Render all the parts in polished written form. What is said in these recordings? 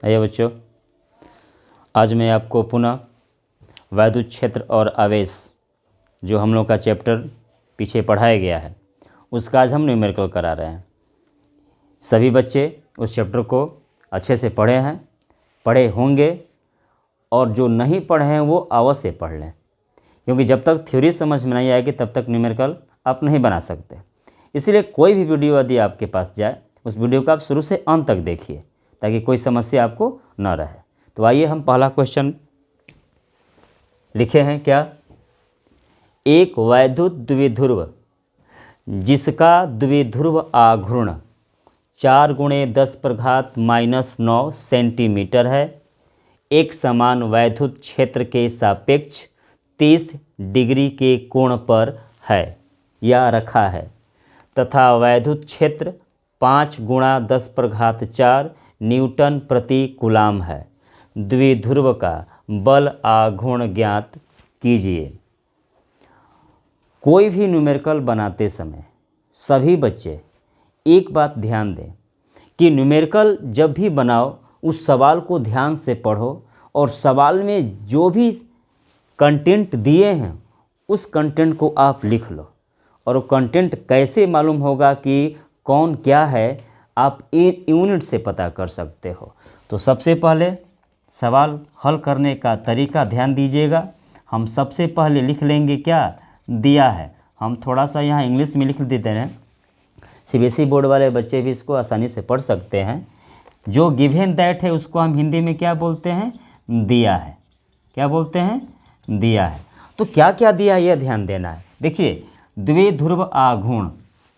आइए बच्चों, आज मैं आपको पुनः वैद्युत क्षेत्र और आवेश जो हम लोग का चैप्टर पीछे पढ़ाया गया है उसका आज हम न्यूमेरिकल करा रहे हैं। सभी बच्चे उस चैप्टर को अच्छे से पढ़े होंगे और जो नहीं पढ़े हैं वो अवश्य पढ़ लें, क्योंकि जब तक थ्योरी समझ में नहीं आएगी तब तक न्यूमेरिकल आप नहीं बना सकते। इसलिए कोई भी वीडियो यदि आपके पास जाए उस वीडियो को आप शुरू से अंत तक देखिए ताकि कोई समस्या आपको न रहे। तो आइए हम पहला क्वेश्चन लिखे हैं। क्या? एक वैद्युत द्विध्रुव जिसका द्विध्रुव आघूर्ण 4 × 10⁻⁻⁹ सेंटीमीटर है, एक समान वैद्युत क्षेत्र के सापेक्ष 30 डिग्री के कोण पर है या रखा है तथा वैद्युत क्षेत्र 5 × 10⁻⁴ न्यूटन प्रति कूलाम है। द्विध्रुव का बल आघूर्ण ज्ञात कीजिए। कोई भी न्यूमेरिकल बनाते समय सभी बच्चे एक बात ध्यान दें कि न्यूमेरिकल जब भी बनाओ उस सवाल को ध्यान से पढ़ो और सवाल में जो भी कंटेंट दिए हैं उस कंटेंट को आप लिख लो। और वो कंटेंट कैसे मालूम होगा कि कौन क्या है, आप यूनिट से पता कर सकते हो। तो सबसे पहले सवाल हल करने का तरीका ध्यान दीजिएगा। हम सबसे पहले लिख लेंगे क्या दिया है। हम थोड़ा सा यहाँ इंग्लिश में लिख देते हैं, सीबीएसई बोर्ड वाले बच्चे भी इसको आसानी से पढ़ सकते हैं। जो गिवन दैट है उसको हम हिंदी में क्या बोलते हैं? दिया है। क्या बोलते हैं? दिया है। तो क्या क्या दिया है यह ध्यान देना है। देखिए, द्विध्रुव आघूर्ण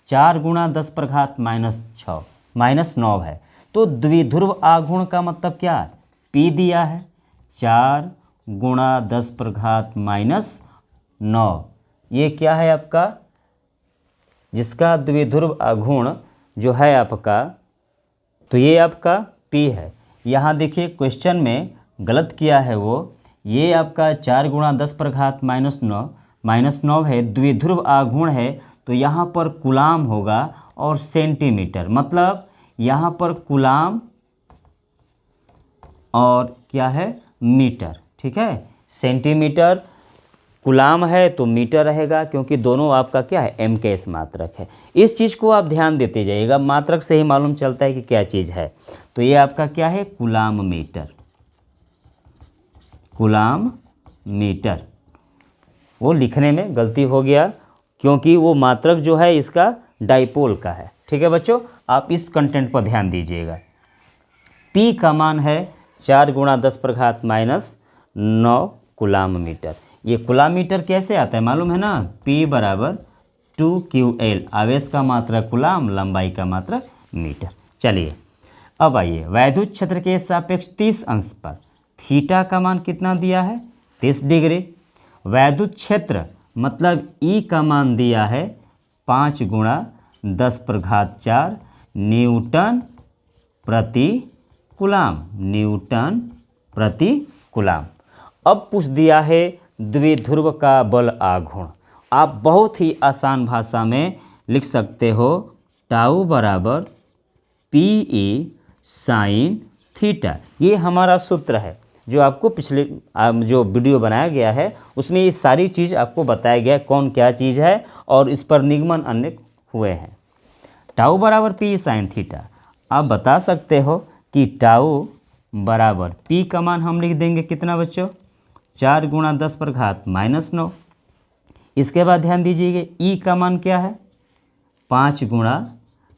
4 × 10⁻⁻⁹ -9 है। तो द्विध्रुव आघूर्ण का मतलब क्या है? P दिया है 4 × 10⁻⁹ ये क्या है आपका? जिसका द्विध्रुव आघूर्ण जो है आपका, तो ये आपका P है। यहाँ देखिए क्वेश्चन में गलत किया है वो, ये आपका 4 × 10⁻⁹ है, द्विध्रुव आघूर्ण है तो यहाँ पर कूलाम होगा और सेंटीमीटर, मतलब यहाँ पर कूलाम और क्या है? मीटर। ठीक है, सेंटीमीटर कूलाम है तो मीटर रहेगा, क्योंकि दोनों आपका क्या है? MKS मात्रक है। इस चीज़ को आप ध्यान देते जाइएगा, मात्रक से ही मालूम चलता है कि क्या चीज़ है। तो ये आपका क्या है? Coulomb metre. कूलाम मीटर, वो लिखने में गलती हो गया क्योंकि वो मात्रक जो है इसका डाइपोल का है। ठीक है बच्चों, आप इस कंटेंट पर ध्यान दीजिएगा। P का मान है 4 × 10⁻⁹ कूलाम मीटर। ये कूलाम मीटर कैसे आता है मालूम है ना? P = 2QL, आवेश का मात्रक कूलाम, लंबाई का मात्रक मीटर। चलिए अब आइए, वैद्युत क्षेत्र के सापेक्ष 30 अंश पर थीटा का मान कितना दिया है? 30 डिग्री। वैद्युत क्षेत्र मतलब E का मान दिया है 5 × 10⁻⁴ न्यूटन प्रति कूलाम। न्यूटन प्रति कूलाम। अब पूछ दिया है द्विध्रुव का बल आघूर्ण। आप बहुत ही आसान भाषा में लिख सकते हो, टाउ = PE sin थीटा। ये हमारा सूत्र है जो आपको पिछले जो वीडियो बनाया गया है उसमें ये सारी चीज़ आपको बताया गया है, कौन क्या चीज़ है और इस पर निगमन अनेक हुए हैं। Tau = PE sin theta. आप बता सकते हो कि टाउ बराबर P का मान हम लिख देंगे कितना बच्चों? 4 × 10⁻⁹। इसके बाद ध्यान दीजिएगा E का मान क्या है? 5 ×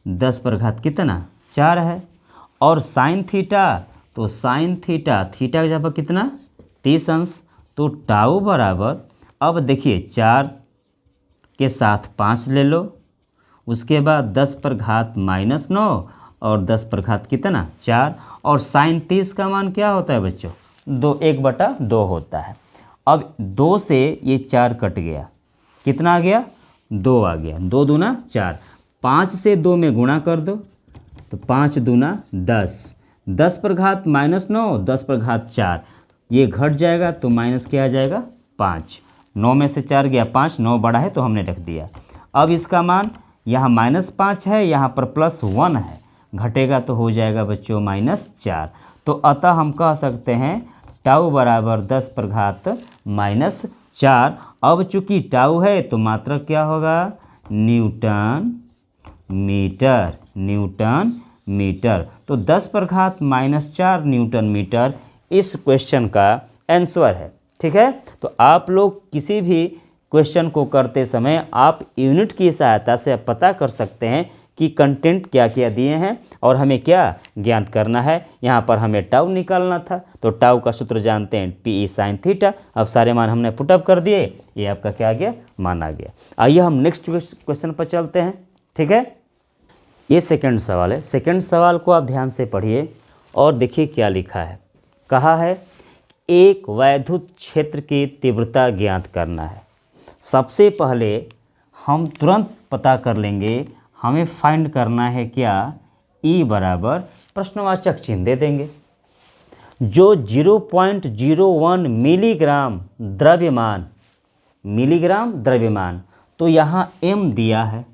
10⁻⁴ कितना? 4 है। और साइन थीटा, तो साइन थीटा का जगह कितना? 30 अंश। तो टाउ बराबर, अब देखिए 4 के साथ 5 ले लो, उसके बाद 10⁻⁻⁹ और 10 कितना? 4। और साइन 30 का मान क्या होता है बच्चों? 1/2 होता है। अब 2 से ये 4 कट गया, कितना आ गया? 2 आ गया। 2 दूना 4, 5 से 2 में गुणा कर दो तो 5 दूना 10, 10⁻⁻⁹, 10⁻4, ये घट जाएगा तो माइनस क्या आ जाएगा? 5। 9 में से 4 गया 5, 9 बड़ा है तो हमने रख दिया। अब इसका मान यहाँ -5 है, यहाँ पर +1 है, घटेगा तो हो जाएगा बच्चों -4। तो अतः हम कह सकते हैं टाउ बराबर 10 पर घात -4। अब चूंकि टाउ है तो मात्रक क्या होगा, न्यूटन मीटर, न्यूटन मीटर। तो 10 पर घात -4 न्यूटन मीटर इस क्वेश्चन का आंसर है। ठीक है, तो आप लोग किसी भी क्वेश्चन को करते समय आप यूनिट की सहायता से पता कर सकते हैं कि कंटेंट क्या क्या दिए हैं और हमें क्या ज्ञात करना है। यहाँ पर हमें टाउ निकालना था, तो टाउ का सूत्र जानते हैं PE sin थीटा। अब सारे मान हमने पुटअप कर दिए, ये आपका क्या आ गया, मान आ गया। आइए हम नेक्स्ट क्वेश्चन पर चलते हैं। ठीक है, ये सेकंड सवाल है। सेकंड सवाल को आप ध्यान से पढ़िए और देखिए क्या लिखा है। कहा है एक वैद्युत क्षेत्र की तीव्रता ज्ञात करना है। सबसे पहले हम तुरंत पता कर लेंगे, हमें फाइंड करना है क्या, E बराबर प्रश्नवाचक चिन्ह दे देंगे। जो 0.01 मिलीग्राम द्रव्यमान, तो यहाँ M दिया है।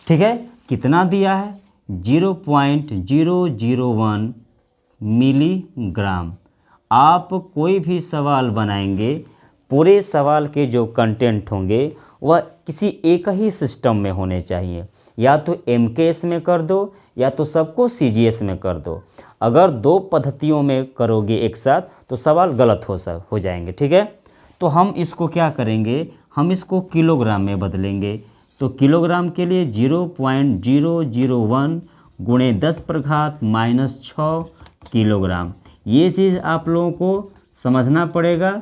ठीक है, कितना दिया है, 0.001 मिलीग्राम। आप कोई भी सवाल बनाएंगे, पूरे सवाल के जो कंटेंट होंगे वह किसी एक ही सिस्टम में होने चाहिए। या तो MKS में कर दो या तो सबको CGS में कर दो। अगर दो पद्धतियों में करोगे एक साथ तो सवाल गलत हो जाएंगे। ठीक है, तो हम इसको क्या करेंगे, हम इसको किलोग्राम में बदलेंगे। तो किलोग्राम के लिए 0.001 गुणे 10 पर घात -6 किलोग्राम। ये चीज़ आप लोगों को समझना पड़ेगा।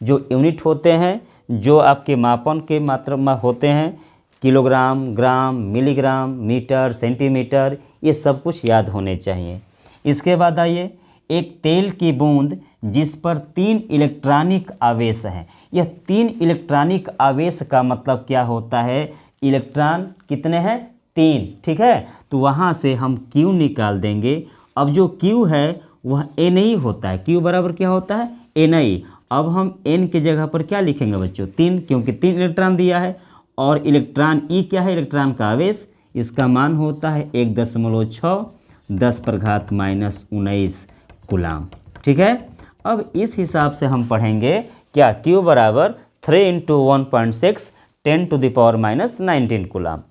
जो यूनिट होते हैं, जो आपके मापन के मात्रा में होते हैं, किलोग्राम, ग्राम, मिलीग्राम, मीटर, सेंटीमीटर, ये सब कुछ याद होने चाहिए। इसके बाद आइए, एक तेल की बूंद जिस पर 3 इलेक्ट्रॉनिक आवेश हैं। यह 3 इलेक्ट्रॉनिक आवेश का मतलब क्या होता है, इलेक्ट्रॉन कितने हैं, 3। ठीक है, तो वहाँ से हम Q निकाल देंगे। अब जो Q है वह Na होता है। Q बराबर क्या होता है, Na। अब हम N की जगह पर क्या लिखेंगे बच्चों, 3, क्योंकि 3 इलेक्ट्रॉन दिया है। और इलेक्ट्रॉन E क्या है, इलेक्ट्रॉन का आवेश, इसका मान होता है 1.6 10 पर घात -19 कूलाम। ठीक है, अब इस हिसाब से हम पढ़ेंगे क्या, Q बराबर 3 × 1.6 10⁻⁻19 कूलाम।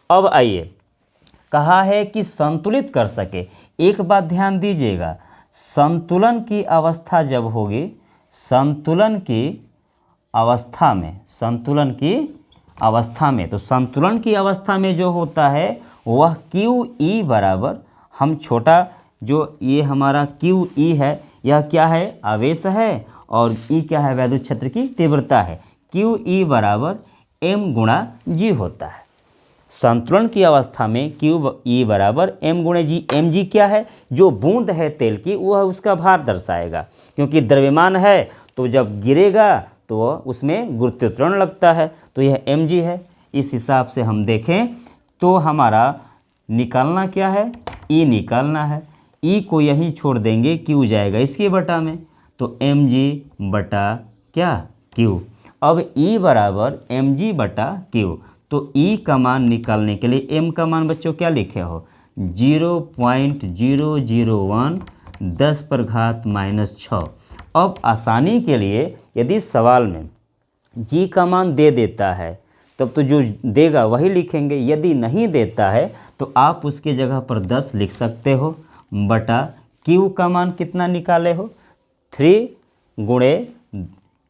अब आइए, कहा है कि संतुलित कर सके। एक बात ध्यान दीजिएगा, संतुलन की अवस्था जब होगी, संतुलन की अवस्था में तो संतुलन की अवस्था में जो होता है वह QE बराबर, हम छोटा जो ये हमारा QE है, यह क्या है, आवेश है, और E क्या है, वैद्युत क्षेत्र की तीव्रता है। QE बराबर M गुणा G होता है। संतुलन की अवस्था में QE बराबर M गुणे G। mg क्या है, जो बूंद है तेल की, वह उसका भार दर्शाएगा। क्योंकि द्रव्यमान है तो जब गिरेगा तो उसमें गुरुत्वाकर्षण लगता है, तो यह mg है। इस हिसाब से हम देखें तो हमारा निकालना क्या है, E निकालना है। E को यहीं छोड़ देंगे, Q जाएगा इसके बटा में, तो mg बटा क्या, Q। अब E बराबर mg बटा Q। तो E का मान निकालने के लिए M का मान बच्चों क्या लिखे हो, 0.001 10 पर घात -6। अब आसानी के लिए यदि सवाल में G का मान दे देता है तब तो जो देगा वही लिखेंगे, यदि नहीं देता है तो आप उसके जगह पर 10 लिख सकते हो, बटा Q का मान कितना निकाले हो, 3 गुणे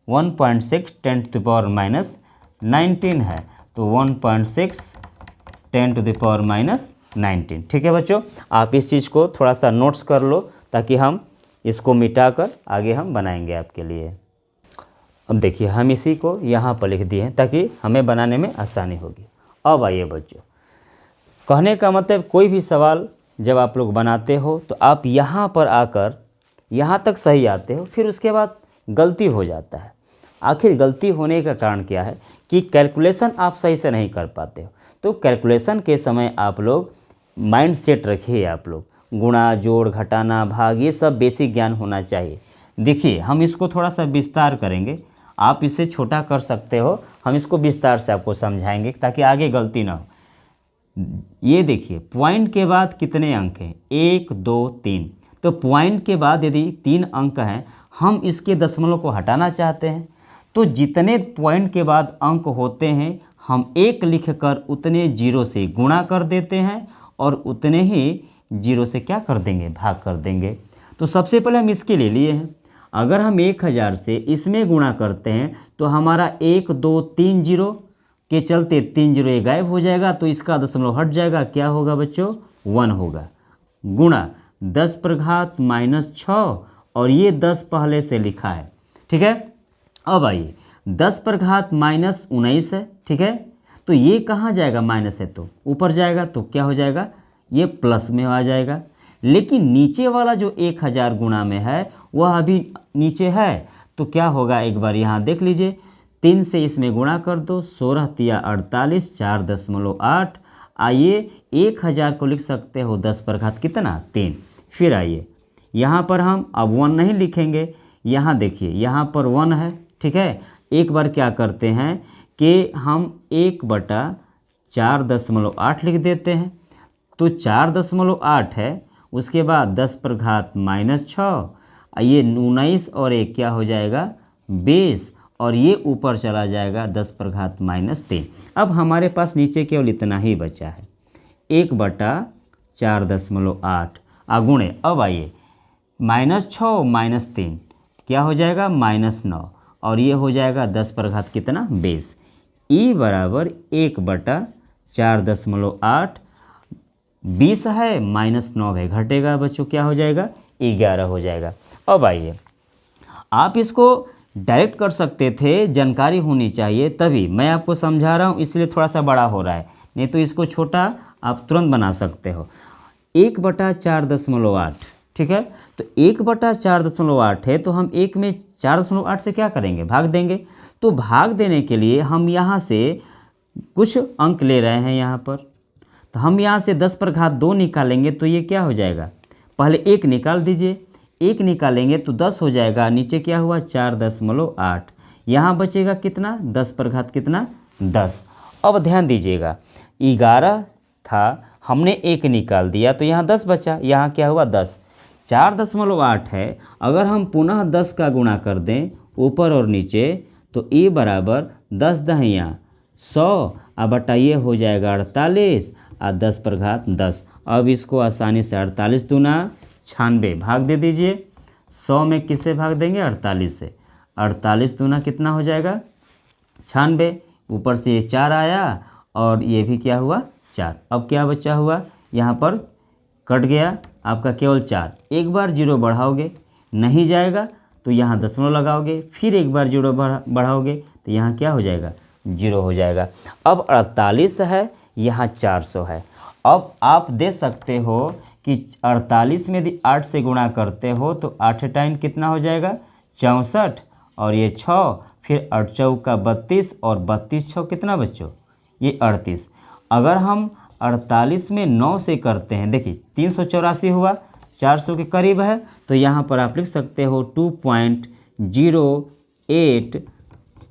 1.6 10⁻⁻19 है, तो 1.6 10⁻⁻19। ठीक है बच्चों, आप इस चीज़ को थोड़ा सा नोट्स कर लो ताकि हम इसको मिटाकर आगे हम बनाएंगे आपके लिए। अब देखिए, हम इसी को यहाँ पर लिख दिए हैं ताकि हमें बनाने में आसानी होगी। अब आइए बच्चों, कहने का मतलब कोई भी सवाल जब आप लोग बनाते हो तो आप यहाँ पर आकर यहाँ तक सही आते हो, फिर उसके बाद गलती हो जाता है। आखिर गलती होने का कारण क्या है कि कैलकुलेशन आप सही से नहीं कर पाते हो। तो कैलकुलेशन के समय आप लोग माइंड सेट रखिए, आप लोग गुणा, जोड़, घटाना, भाग, ये सब बेसिक ज्ञान होना चाहिए। देखिए, हम इसको थोड़ा सा विस्तार करेंगे, आप इसे छोटा कर सकते हो, हम इसको विस्तार से आपको समझाएंगे ताकि आगे गलती ना हो। ये देखिए, पॉइंट के बाद कितने अंक हैं, 1 2 3, तो पॉइंट के बाद यदि 3 अंक हैं, हम इसके दशमलव को हटाना चाहते हैं, तो जितने पॉइंट के बाद अंक होते हैं हम 1 लिखकर उतने 0 से गुणा कर देते हैं और उतने ही 0 से क्या कर देंगे, भाग कर देंगे। तो सबसे पहले हम इसके ले लिए हैं। अगर हम 1000 से इसमें गुणा करते हैं तो हमारा 1 2 3 0 के चलते 3 0 ये गायब हो जाएगा, तो इसका दशमलव हट जाएगा। क्या होगा बच्चों, 1 होगा। गुणा 10 पर घात -6 और ये 10 पहले से लिखा है, ठीक है। अब आइए 10 पर घात -19 है, ठीक है। तो ये कहाँ जाएगा, माइनस है तो ऊपर जाएगा, तो क्या हो जाएगा, ये प्लस में आ जाएगा। लेकिन नीचे वाला जो 1000 गुणा में है वह अभी नीचे है, तो क्या होगा, एक बार यहाँ देख लीजिए। 3 से इसमें गुणा कर दो, 16 तिया 48, 4.8। आइए 1000 को लिख सकते हो 10 पर घात कितना, 3। फिर आइए यहाँ पर हम अब 1 नहीं लिखेंगे, यहाँ देखिए यहाँ पर 1 है, ठीक है। एक बार क्या करते हैं कि हम 1/4.8 लिख देते हैं, तो 4.8 है। उसके बाद 10 पर घात -6, ये 19 और 1 क्या हो जाएगा, 20, और ये ऊपर चला जाएगा 10 पर घात -3। अब हमारे पास नीचे केवल इतना ही बचा है, 1/4.8 गुणे। अब आइए -6 -3 क्या हो जाएगा, -9, और ये हो जाएगा 10 पर घात कितना, 20। ई बराबर 1/4.8, 20 है -9 है, घटेगा बच्चों, क्या हो जाएगा, 11 हो जाएगा। अब आइए आप इसको डायरेक्ट कर सकते थे, जानकारी होनी चाहिए, तभी मैं आपको समझा रहा हूँ, इसलिए थोड़ा सा बड़ा हो रहा है, नहीं तो इसको छोटा आप तुरंत बना सकते हो। 1/4.8, ठीक है। तो 1/4.8 है, तो हम 1 में 4.8 से क्या करेंगे, भाग देंगे। तो भाग देने के लिए हम यहाँ से कुछ अंक ले रहे हैं यहाँ पर, तो हम यहाँ से 10 पर घात 2 निकालेंगे, तो ये क्या हो जाएगा, पहले 1 निकाल दीजिए, 1 निकालेंगे तो 10 हो जाएगा, नीचे क्या हुआ 4.8, यहाँ बचेगा कितना, 10 पर घात कितना, 10। अब ध्यान दीजिएगा 11 था, हमने 1 निकाल दिया तो यहाँ 10 बचा, यहाँ क्या हुआ 10, 4.8 है। अगर हम पुनः 10 का गुणा कर दें ऊपर और नीचे, तो ई बराबर 10 दहिया 100 बटा ये हो जाएगा 48 और 10 पर घात 10। अब इसको आसानी से 48 दूना 96 भाग दे दीजिए। 100 में किससे भाग देंगे, 48 से। 48 दूना कितना हो जाएगा, 96। ऊपर से ये 4 आया और ये भी क्या हुआ, 4। अब क्या बचा हुआ, यहाँ पर कट गया आपका केवल 4। एक बार 0 बढ़ाओगे नहीं जाएगा, तो यहाँ दशमलव लगाओगे, फिर एक बार 0 बढ़ाओगे तो यहाँ क्या हो जाएगा, 0 हो जाएगा। अब 48 है, यहाँ 400 है। अब आप दे सकते हो कि 48 में यदि 8 से गुणा करते हो तो 8 टाइम कितना हो जाएगा, 64, और ये 6, फिर 8 चौका 32, और 32 6 कितना बच्चों, ये 38। अगर हम 48 में 9 से करते हैं, देखिए 384 हुआ, 400 के करीब है, तो यहाँ पर आप लिख सकते हो 2.08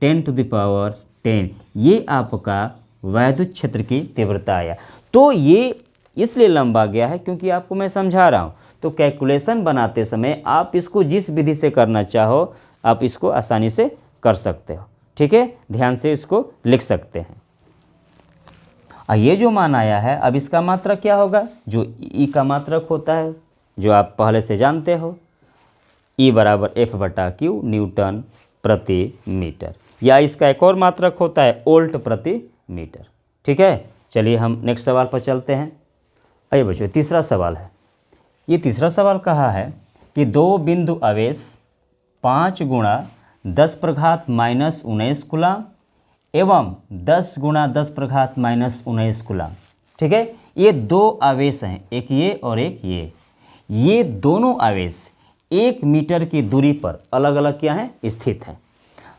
10⁻10। ये आपका वैद्युत क्षेत्र की तीव्रता आया। तो ये इसलिए लंबा गया है क्योंकि आपको मैं समझा रहा हूँ, तो कैलकुलेशन बनाते समय आप इसको जिस विधि से करना चाहो आप इसको आसानी से कर सकते हो, ठीक है। ध्यान से इसको लिख सकते हैं। ये जो मान आया है, अब इसका मात्रक क्या होगा, जो ई का मात्रक होता है जो आप पहले से जानते हो, ई बराबर F/Q न्यूटन प्रति मीटर, या इसका एक और मात्रक होता है वोल्ट प्रति मीटर, ठीक है। चलिए हम नेक्स्ट सवाल पर चलते हैं। आइए बच्चों, तीसरा सवाल है। ये तीसरा सवाल कहा है कि 2 बिंदु आवेश 5 × 10 पर घात -19 कूलम एवं 10 × 10 पर घात -19 कूलम, ठीक है। ये 2 आवेश हैं, एक ये और एक ये दोनों आवेश 1 मीटर की दूरी पर अलग अलग क्या हैं, स्थित हैं।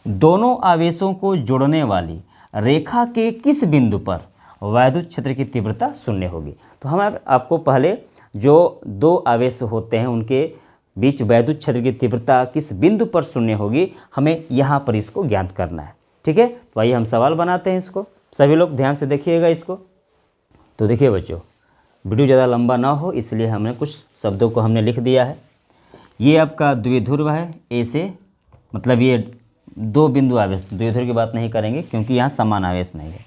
दोनों आवेशों को जोड़ने वाली रेखा के किस बिंदु पर वैद्युत क्षेत्र की तीव्रता शून्य होगी। तो हम आपको पहले जो 2 आवेश होते हैं उनके बीच वैद्युत क्षेत्र की तीव्रता किस बिंदु पर शून्य होगी, हमें यहाँ पर इसको ज्ञात करना है, ठीक है। तो आइए हम सवाल बनाते हैं इसको, सभी लोग ध्यान से देखिएगा इसको। तो देखिए बच्चों, वीडियो ज़्यादा लंबा ना हो इसलिए हमने कुछ शब्दों को हमने लिख दिया है। ये आपका द्विध्रुव है ए से, मतलब ये दो बिंदु आवेश, द्विध्रुव की बात नहीं करेंगे क्योंकि यहाँ समान आवेश नहीं है।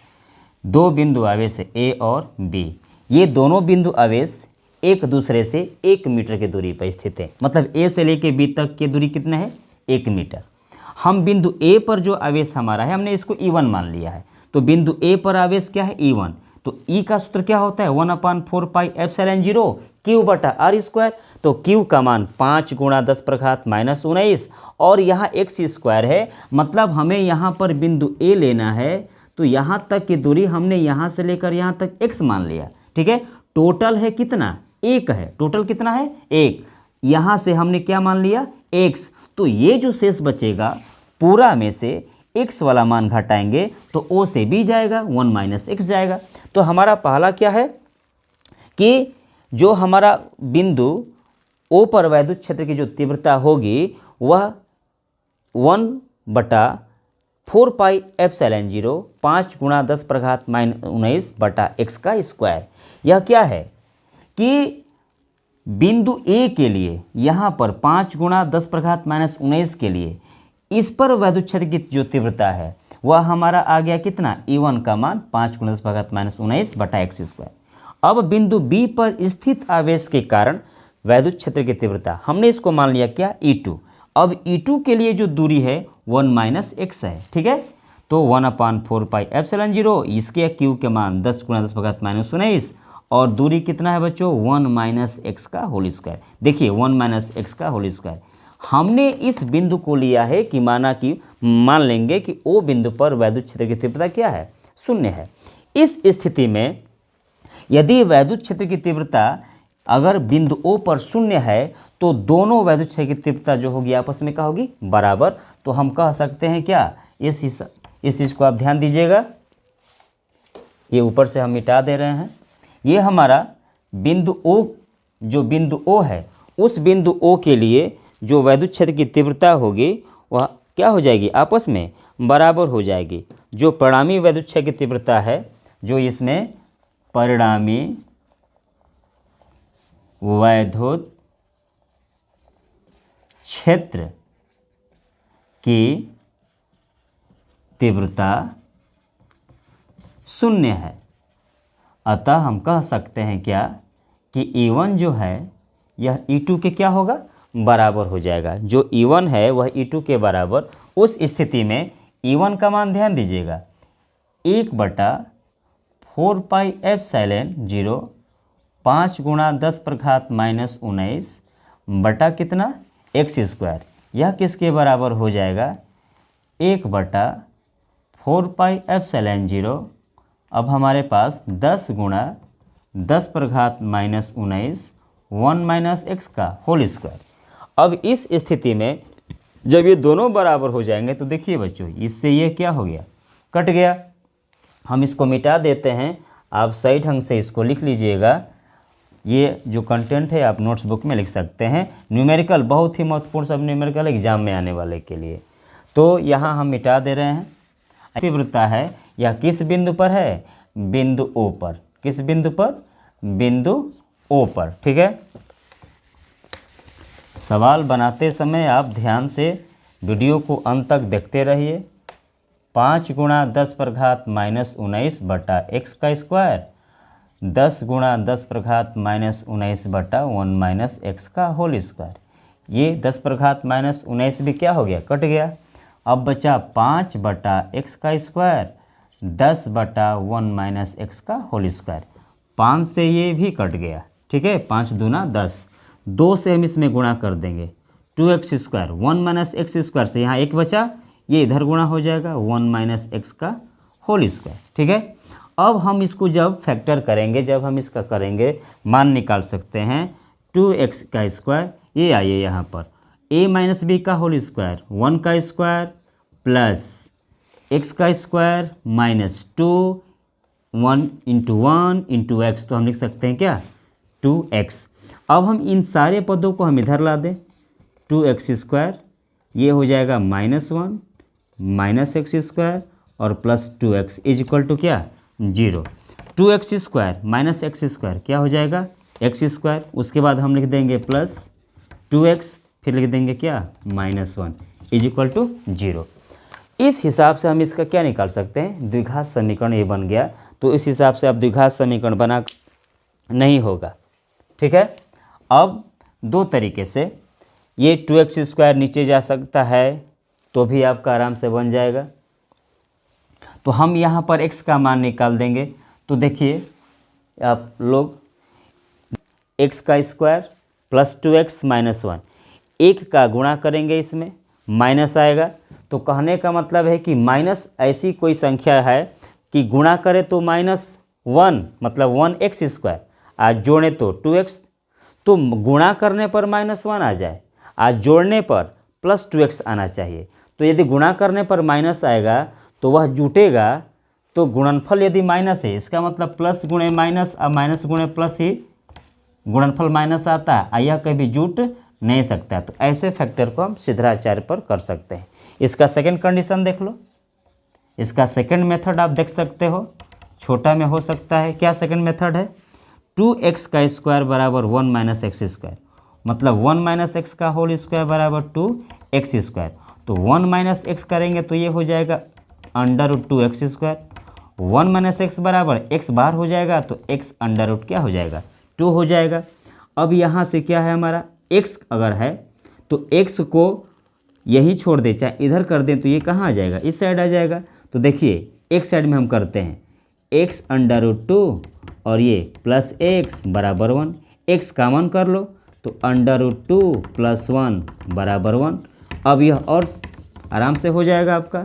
दो बिंदु आवेश है ए और बी, ये दोनों बिंदु आवेश एक दूसरे से 1 मीटर की दूरी पर स्थित है। मतलब ए से लेके बी तक की दूरी कितना है, 1 मीटर। हम बिंदु ए पर जो आवेश हमारा है हमने इसको E1 मान लिया है, तो बिंदु ए पर आवेश क्या है, E1। तो E का सूत्र क्या होता है, 1/4πε0 Q बटा R स्क्वायर। तो Q का मान 5 × 10⁻⁻19 और यहाँ x स्क्वायर है, मतलब हमें यहाँ पर बिंदु ए लेना है, तो यहाँ तक की दूरी हमने यहाँ से लेकर यहाँ तक x मान लिया। ठीक है, टोटल है कितना, 1 है, टोटल कितना है 1, यहाँ से हमने क्या मान लिया x। तो ये जो शेष बचेगा पूरा में से x वाला मान घटाएंगे तो o से b जाएगा, 1 - x जाएगा। तो हमारा पहला क्या है कि जो हमारा बिंदु O पर वैद्युत क्षेत्र की जो तीव्रता होगी वह 1/4πε0 5 × 10⁻⁻19 का स्क्वायर। यह क्या है कि बिंदु ए के लिए यहाँ पर 5 × 10⁻⁻19 के लिए इस पर वैद्युत क्षेत्र की जो तीव्रता है वह हमारा आ गया कितना, E1 का मान 5 × 10⁻⁻19 x²। अब बिंदु बी पर स्थित आवेश के कारण वैद्युत क्षेत्र की तीव्रता हमने इसको मान लिया क्या, E2। अब E2 के लिए जो दूरी है 1 - x है। ठीक है, तो 1/4πε0 इसके Q के मान 10 × 10⁻⁻19 और दूरी कितना है बच्चों, 1 - x का होल स्क्वायर। देखिए 1 - x का होल स्क्वायर। हमने इस बिंदु को लिया है कि मान लेंगे कि O बिंदु पर वैद्युत क्षेत्र की तीव्रता क्या है, 0 है। इस स्थिति में यदि वैद्युत क्षेत्र की तीव्रता अगर बिंदु O पर 0 है तो दोनों वैद्युत क्षेत्र की तीव्रता जो होगी आपस में क्या होगी, बराबर। तो हम कह सकते हैं क्या, इस चीज़ को आप ध्यान दीजिएगा, ये ऊपर से हम मिटा दे रहे हैं। ये हमारा बिंदु O, जो बिंदु O है उस बिंदु O के लिए जो वैद्युत क्षेत्र की तीव्रता होगी वह क्या हो जाएगी, आपस में बराबर हो जाएगी। जो परिणामी वैद्युत क्षेत्र की तीव्रता है, जो इसमें परिणामी वैद्युत क्षेत्र की तीव्रता 0 है। अतः हम कह सकते हैं क्या कि E1 जो है यह E2 के क्या होगा, बराबर हो जाएगा। जो E1 है वह E2 के बराबर। उस स्थिति में E1 का मान ध्यान दीजिएगा, 1/4πε0 5 × 10⁻⁻19 बटा कितना, x²। यह किसके बराबर हो जाएगा, 1/4πε0। अब हमारे पास 10 × 10⁻⁻19 1 - x का होल स्क्वायर। अब इस स्थिति में जब ये दोनों बराबर हो जाएंगे तो देखिए बच्चों, इससे ये क्या हो गया, कट गया। हम इसको मिटा देते हैं, आप सही ढंग से इसको लिख लीजिएगा। ये जो कंटेंट है आप नोट्स बुक में लिख सकते हैं। न्यूमेरिकल बहुत ही महत्वपूर्ण सब न्यूमेरिकल एग्जाम में आने वाले के लिए, तो यहाँ हम मिटा दे रहे हैं। तीव्रता है यह किस बिंदु पर है, बिंदु O पर। किस बिंदु पर, बिंदु O पर। ठीक है, सवाल बनाते समय आप ध्यान से वीडियो को अंत तक देखते रहिए। 5 × 10⁻⁻19 बटा x का स्क्वायर, 10 × 10⁻⁻19 बटा 1 - x का होल स्क्वायर। ये 10⁻⁻19 भी क्या हो गया, कट गया। अब बचा 5 बटा x का स्क्वायर, 10 बटा 1 - x का होल स्क्वायर। 5 से ये भी कट गया। ठीक है, 5 दूना 10, 2 से हम इसमें गुणा कर देंगे, 2x²। 1 - x² से यहाँ 1 बचा, ये इधर गुणा हो जाएगा, 1 - x का होल स्क्वायर। ठीक है, अब हम इसको जब फैक्टर करेंगे, जब हम इसका करेंगे मान निकाल सकते हैं। 2x का स्क्वायर, ये आइए यहाँ पर a - b का होल स्क्वायर, 1 का स्क्वायर प्लस x का स्क्वायर माइनस 2, 1 × 1 × x, तो हम लिख सकते हैं क्या, 2x। अब हम इन सारे पदों को हम इधर ला दें, 2x², ये हो जाएगा -1 -x² और प्लस 2x = क्या, 0। 2x² - x² क्या हो जाएगा, x²। उसके बाद हम लिख देंगे प्लस 2x फिर लिख देंगे क्या -1 इज इक्वल टू 0। इस हिसाब से हम इसका क्या निकाल सकते हैं, द्विघात समीकरण ये बन गया। तो इस हिसाब से अब द्विघात समीकरण बना नहीं होगा, ठीक है। अब दो तरीके से ये 2x² नीचे जा सकता है तो भी आपका आराम से बन जाएगा। तो हम यहाँ पर x का मान निकाल देंगे। तो देखिए आप लोग x² प्लस 2x माइनस 1, एक का गुणा करेंगे इसमें माइनस आएगा। तो कहने का मतलब है कि माइनस ऐसी कोई संख्या है कि गुणा करे तो -1 मतलब 1x², आज जोड़े तो 2x, तो गुणा करने पर -1 आ जाए, आज जोड़ने पर प्लस 2x आना चाहिए। तो यदि गुणा करने पर माइनस आएगा तो वह जुटेगा, तो गुणनफल यदि माइनस है इसका मतलब प्लस गुणे माइनस और माइनस गुणे प्लस ही गुणनफल माइनस आता है, यह कभी जुट नहीं सकता। तो ऐसे फैक्टर को हम सिद्धाचार्य पर कर सकते हैं। इसका सेकंड कंडीशन देख लो, इसका सेकंड मेथड आप देख सकते हो, छोटा में हो सकता है। क्या सेकंड मेथड है, 2x² बराबर 1 - x², मतलब 1 - x का होल स्क्वायर बराबर 2x²। तो 1 - x करेंगे तो ये हो जाएगा √2x²। 1 - x बराबर x बार हो जाएगा तो x √ क्या हो जाएगा 2 हो जाएगा। अब यहाँ से क्या है हमारा x अगर है तो x को यही छोड़ दे, चाहे इधर कर दें तो ये कहाँ आ जाएगा, इस साइड आ जाएगा। तो देखिए एक साइड में हम करते हैं x √2 और ये प्लस x बराबर 1, x कॉमन कर लो तो √2 + 1 बराबर 1। अब यह और आराम से हो जाएगा आपका,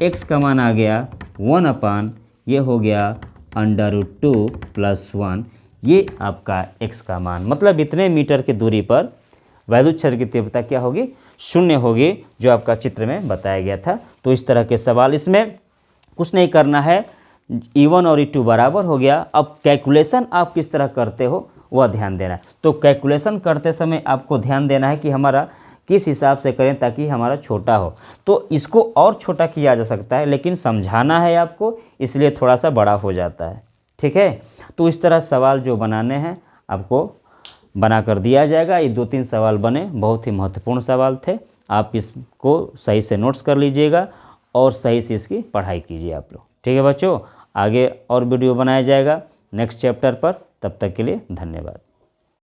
x का मान आ गया 1/, ये हो गया √2 + 1, ये आपका x का मान, मतलब इतने मीटर की दूरी पर वैद्युत क्षेत्र की तीव्रता क्या होगी, 0 होगी, जो आपका चित्र में बताया गया था। तो इस तरह के सवाल, इसमें कुछ नहीं करना है, E1 और E2 बराबर हो गया। अब कैलकुलेशन आप किस तरह करते हो वह ध्यान देना है। तो कैलकुलेशन करते समय आपको ध्यान देना है कि हमारा किस हिसाब से करें ताकि हमारा छोटा हो। तो इसको और छोटा किया जा सकता है, लेकिन समझाना है आपको, इसलिए थोड़ा सा बड़ा हो जाता है, ठीक है। तो इस तरह सवाल जो बनाने हैं आपको बना कर दिया जाएगा। ये 2-3 सवाल बने, बहुत ही महत्वपूर्ण सवाल थे। आप इसको सही से नोट्स कर लीजिएगा और सही से इसकी पढ़ाई कीजिए आप लोग, ठीक है बच्चों। आगे और वीडियो बनाया जाएगा नेक्स्ट चैप्टर पर, तब तक के लिए धन्यवाद।